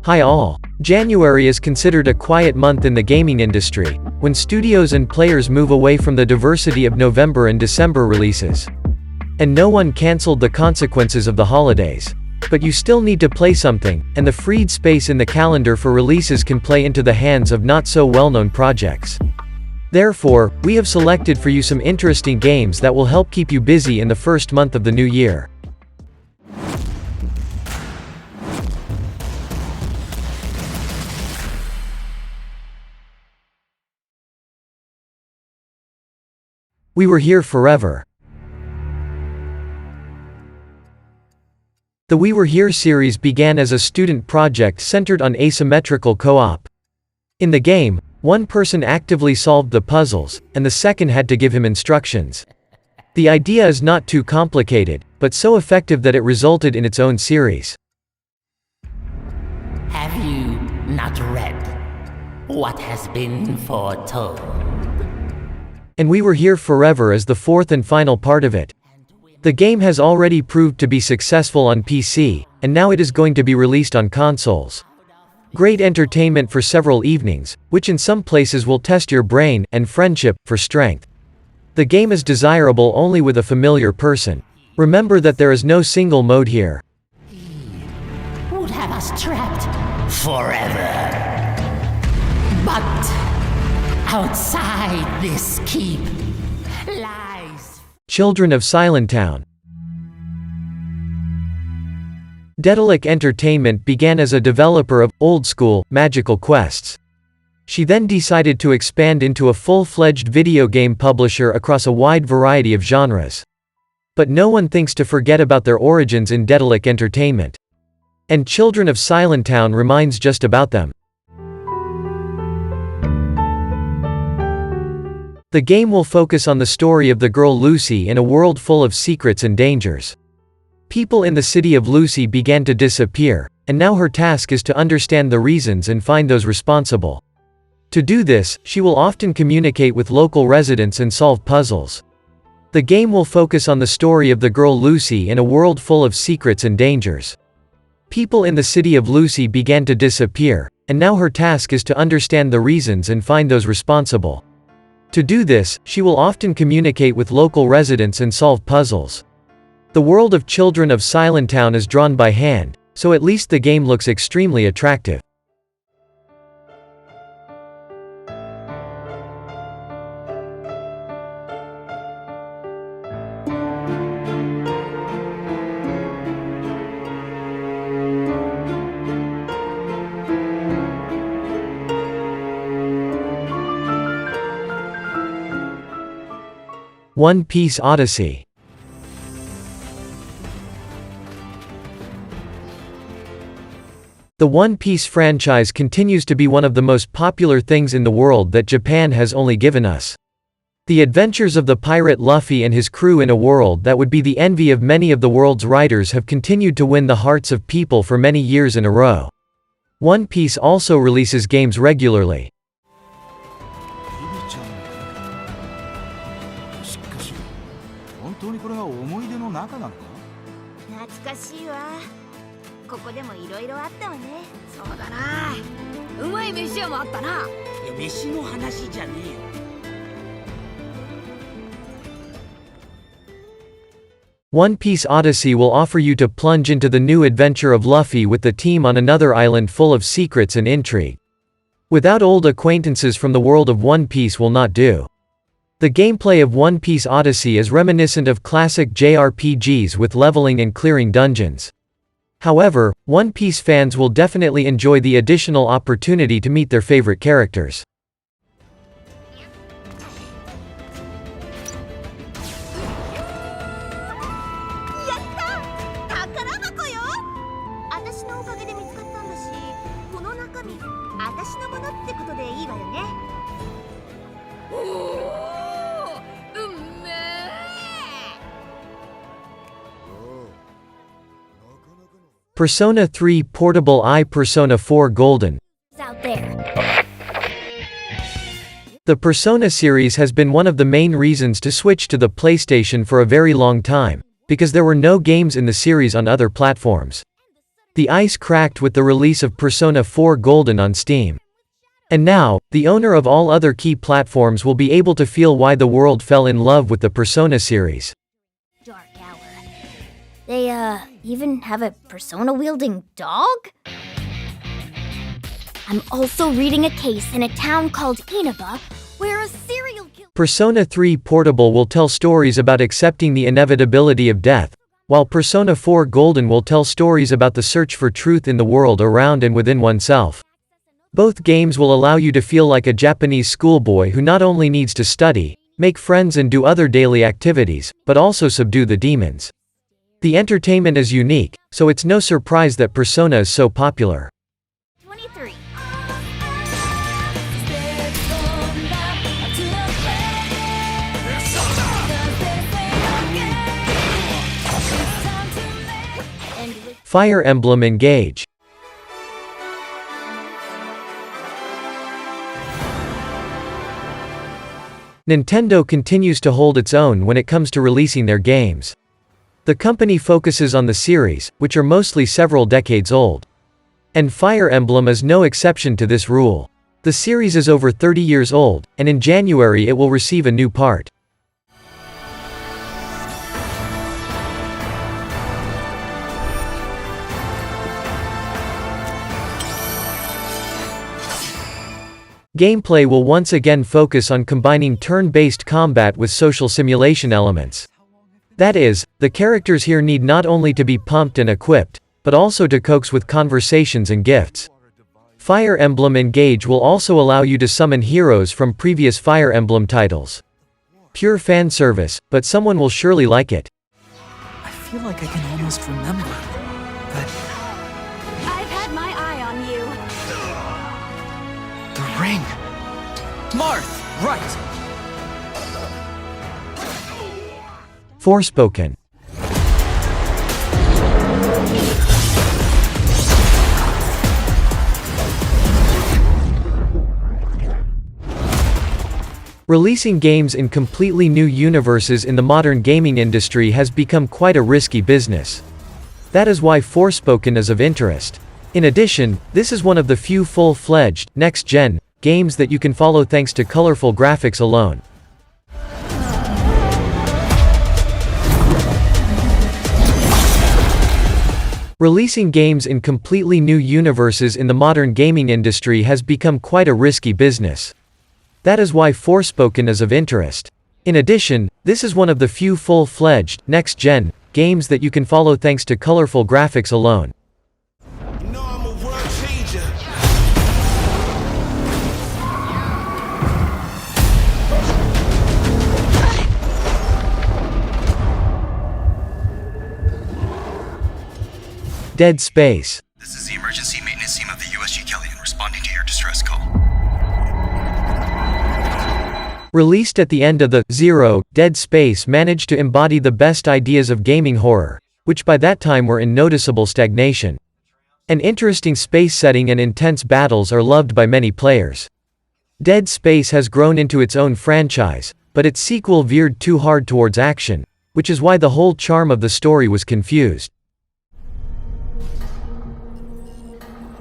Hi all. January is considered a quiet month in the gaming industry, when studios and players move away from the diversity of November and December releases. And no one cancelled the consequences of the holidays. But you still need to play something, and the freed space in the calendar for releases can play into the hands of not so well-known projects. Therefore, we have selected for you some interesting games that will help keep you busy in the first month of the new year. We Were Here Forever. The We Were Here series began as a student project centered on asymmetrical co-op. In the game, one person actively solved the puzzles, and the second had to give him instructions. The idea is not too complicated, but so effective that it resulted in its own series. Have you not read what has been foretold? And We Were Here Forever is the fourth and final part of it. The game has already proved to be successful on PC, and now it is going to be released on consoles. Great entertainment for several evenings, which in some places will test your brain and friendship for strength. The game is desirable only with a familiar person. Remember that there is no single mode here. He would have us trapped forever. But outside this keep lies Children of Silentown. Daedalic Entertainment began as a developer of old-school magical quests. She then decided to expand into a full-fledged video game publisher across a wide variety of genres. But no one thinks to forget about their origins in Daedalic Entertainment. And Children of Silentown reminds just about them. The game will focus on the story of the girl Lucy in a world full of secrets and dangers. People in the city of Lucy began to disappear, and now her task is to understand the reasons and find those responsible. To do this, she will often communicate with local residents and solve puzzles. The game will focus on the story of the girl Lucy in a world full of secrets and dangers. People in the city of Lucy began to disappear, and now her task is to understand the reasons and find those responsible. To do this, she will often communicate with local residents and solve puzzles. The world of Children of Silentown is drawn by hand, so at least the game looks extremely attractive. Piece Odyssey. The One Piece franchise continues to be one of the most popular things in the world that Japan has only given us. The adventures of the pirate Luffy and his crew in a world that would be the envy of many of the world's writers have continued to win the hearts of people for many years in a row. One Piece also releases games regularly. One Piece Odyssey will offer you to plunge into the new adventure of Luffy with the team on another island full of secrets and intrigue. Without old acquaintances from the world of One Piece will not do. The gameplay of One Piece Odyssey is reminiscent of classic JRPGs with leveling and clearing dungeons. However, One Piece fans will definitely enjoy the additional opportunity to meet their favorite characters. Persona 3 Portable Persona 4 Golden. The Persona series has been one of the main reasons to switch to the PlayStation for a very long time, because there were no games in the series on other platforms. The ice cracked with the release of Persona 4 Golden on Steam. And now, the owner of all other key platforms will be able to feel why the world fell in love with the Persona series. Dark hour. They, even have a Persona-wielding dog? I'm also reading a case in a town called Inaba, where a serial killer— Persona 3 Portable will tell stories about accepting the inevitability of death, while Persona 4 Golden will tell stories about the search for truth in the world around and within oneself. Both games will allow you to feel like a Japanese schoolboy who not only needs to study, make friends and do other daily activities, but also subdue the demons. The entertainment is unique, so it's no surprise that Persona is so popular. 23. Fire Emblem Engage. Nintendo continues to hold its own when it comes to releasing their games. The company focuses on the series, which are mostly several decades old. And Fire Emblem is no exception to this rule. The series is over 30 years old, and in January it will receive a new part. Gameplay will once again focus on combining turn-based combat with social simulation elements. That is, the characters here need not only to be pumped and equipped, but also to coax with conversations and gifts. Fire Emblem Engage will also allow you to summon heroes from previous Fire Emblem titles. Pure fan service, but someone will surely like it. I feel like I can almost remember, but I've had my eye on you. the ring. Marth, right. Forspoken. Releasing games in completely new universes in the modern gaming industry has become quite a risky business. That is why Forspoken is of interest. In addition, this is one of the few full-fledged, next-gen, games that you can follow thanks to colorful graphics alone. Releasing games in completely new universes in the modern gaming industry has become quite a risky business. That is why Forspoken is of interest. In addition, this is one of the few full-fledged, next-gen, games that you can follow thanks to colorful graphics alone. You know I'm a world changer. Dead Space. This is the emergency maintenance team of the USG Kellyan responding to your distress call. Released at the end of the Zero, Dead Space managed to embody the best ideas of gaming horror, which by that time were in noticeable stagnation. An interesting space setting and intense battles are loved by many players. Dead Space has grown into its own franchise, but its sequel veered too hard towards action, which is why the whole charm of the story was confused.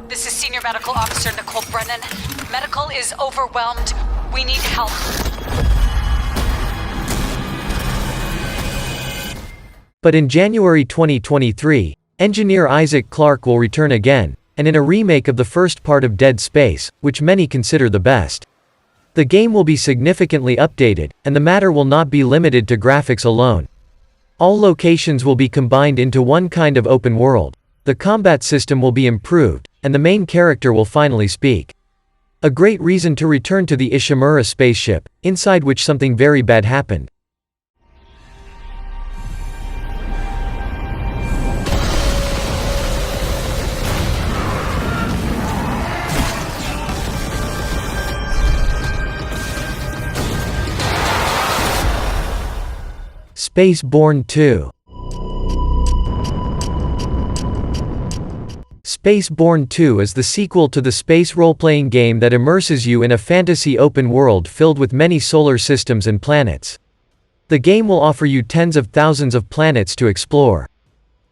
This is Senior Medical Officer Nicole Brennan. Medical is overwhelmed. We need help. But in January 2023, engineer Isaac Clarke will return again, and in a remake of the first part of Dead Space, which many consider the best. The game will be significantly updated, and the matter will not be limited to graphics alone. All locations will be combined into one kind of open world. The combat system will be improved, and the main character will finally speak. A great reason to return to the Ishimura spaceship, inside which something very bad happened. SpaceBourne 2. SpaceBourne 2 is the sequel to the space role-playing game that immerses you in a fantasy open world filled with many solar systems and planets. The game will offer you tens of thousands of planets to explore.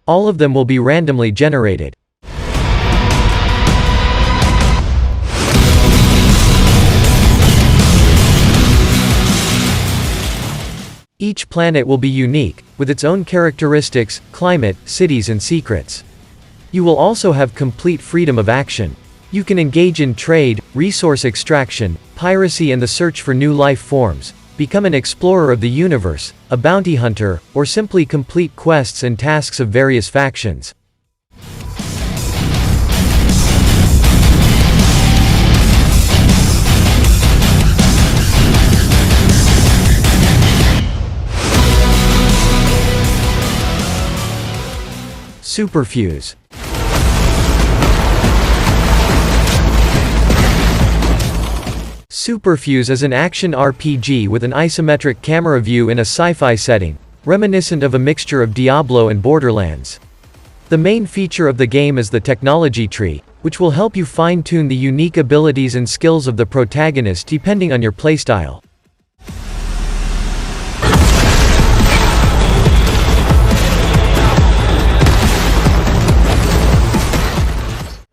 All of them will be randomly generated. Each planet will be unique, with its own characteristics, climate, cities and secrets. You will also have complete freedom of action. You can engage in trade, resource extraction, piracy and the search for new life forms, become an explorer of the universe, a bounty hunter, or simply complete quests and tasks of various factions. Superfuse. Superfuse is an action RPG with an isometric camera view in a sci-fi setting, reminiscent of a mixture of Diablo and Borderlands. The main feature of the game is the technology tree, which will help you fine-tune the unique abilities and skills of the protagonist depending on your playstyle.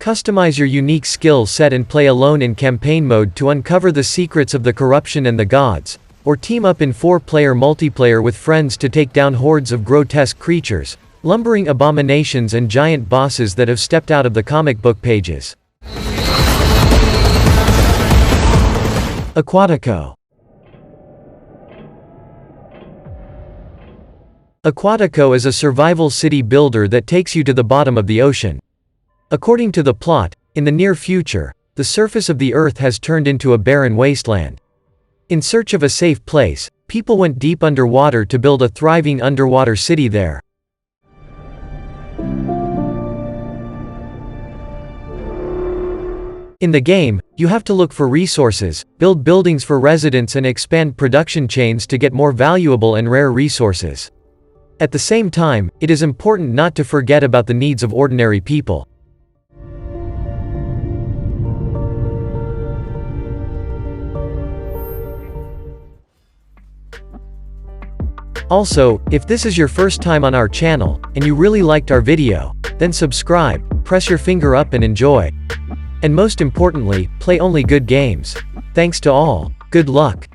Customize your unique skill set and play alone in campaign mode to uncover the secrets of the corruption and the gods, or team up in 4-player multiplayer with friends to take down hordes of grotesque creatures, lumbering abominations and giant bosses that have stepped out of the comic book pages. Aquatico. Aquatico is a survival city builder that takes you to the bottom of the ocean. According to the plot, in the near future, the surface of the Earth has turned into a barren wasteland. In search of a safe place, people went deep underwater to build a thriving underwater city there. In the game, you have to look for resources, build buildings for residents and expand production chains to get more valuable and rare resources. At the same time, it is important not to forget about the needs of ordinary people. Also, if this is your first time on our channel, and you really liked our video, then subscribe, press your finger up and enjoy. And most importantly, play only good games. Thanks to all. Good luck.